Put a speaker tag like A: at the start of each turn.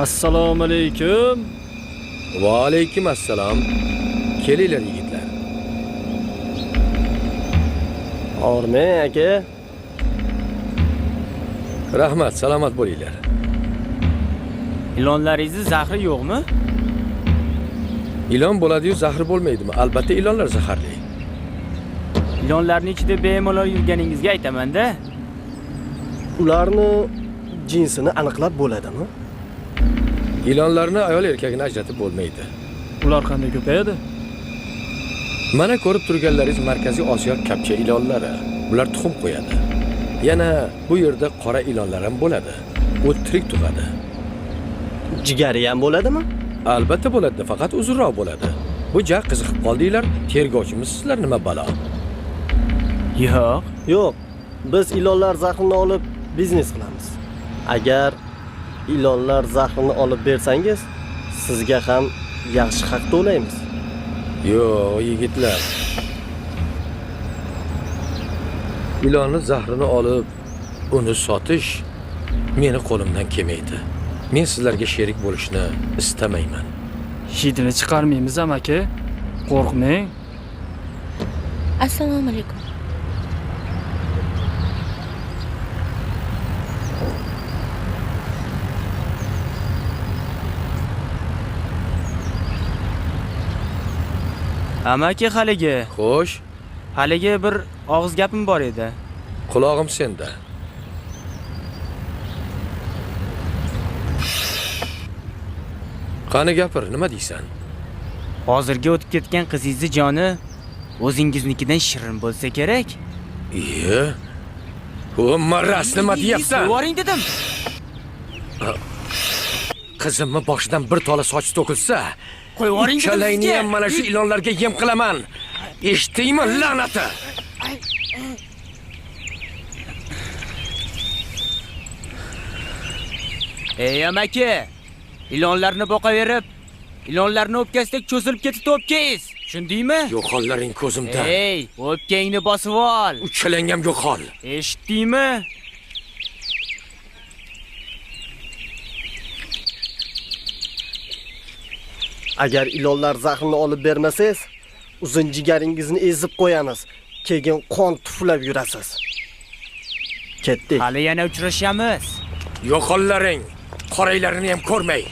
A: Assalomu alaykum.
B: Va alaykum assalom. Kelinglar yigitlar.
C: Ormen aka.
B: Rahmat, salomat bo'linglar.
A: Ilonlaringizni zahri yo'qmi?
B: Ilon bo'ladi-yu, zahri bo'lmaydimi? Albatta ilonlar zaharli.
A: Ilonlarning ichida bemalol yurganingizga aytaman-da.
C: Ularni jinsini aniqlab bo'ladimi?
B: Ilonlarni ayol erkagini ajratib bo'lmaydi.
A: Ular qanday ko'payadi?
B: Mana ko'rib turganlaringiz Markaziy Osiyo kapcha ilonlari. Bular tuxum qo'yadi. Yana bu yerda qora ilonlar ham bo'ladi. U tirik tug'adi.
C: Jigari ham bo'ladimi?
B: Albatta bo'ladi, faqat uzunroq bo'ladi. Bu ja qiziqib qoldinglar, tergovchimiz sizlar nima balo?
A: Yo'q.
C: Yo'q. Biz ilonlar zahrini olib biznes qilamiz. Agar ilonlar zahrini olib bersangiz, sizga ham yaxshi haq to'laymiz.
B: Yo'q, yigitlar. Ilonni zahrini olib, uni sotish meni qo'limdan kelmaydi. Men sizlarga sherik bo'lishni istamayman.
A: Hidini chiqarmaymiz ham aka. Qo'rqmang.
D: Assalomu alaykum.
A: Amaki haligi.
B: Xo'sh,
A: Haligi bir og'iz gapim bor edi.
B: quloqim senda. Qani gapir, nima deysan?
A: Hozirga o'tib ketgan qizingizni joni o'zingiznikidan shirin bo'lsa kerak.
B: Iye. O maras nima deyapsan?
A: Boring dedim.
B: Qizimni boshidan bir tola soch to'kilsa,
A: Qo'yib yuboring dedim.
B: chalayni ham mana shu ilonlarga yem qilaman. Eshitdingmi, la'nati?
A: Ey amaki, ilonlarni boqaverib, ilonlarni o'pkasidek cho'zilib ketib o'pkaysiz. Tushundingmi?
B: Yo'qollaring ko'zimdan.
A: Ey, o'pkangni bosib ol.
B: Uchalang ham yo'qol.
A: Eshitdingmi?
C: Agar ilonlar zahrini olib bermasangiz, uzun jigaringizni ezib qo'yamiz. Keyin qon tuflab yurasiz. Ketdik.
A: Hali yana uchrashamiz.
B: Yo'qollaring. Qoraylarini ham ko'rmay.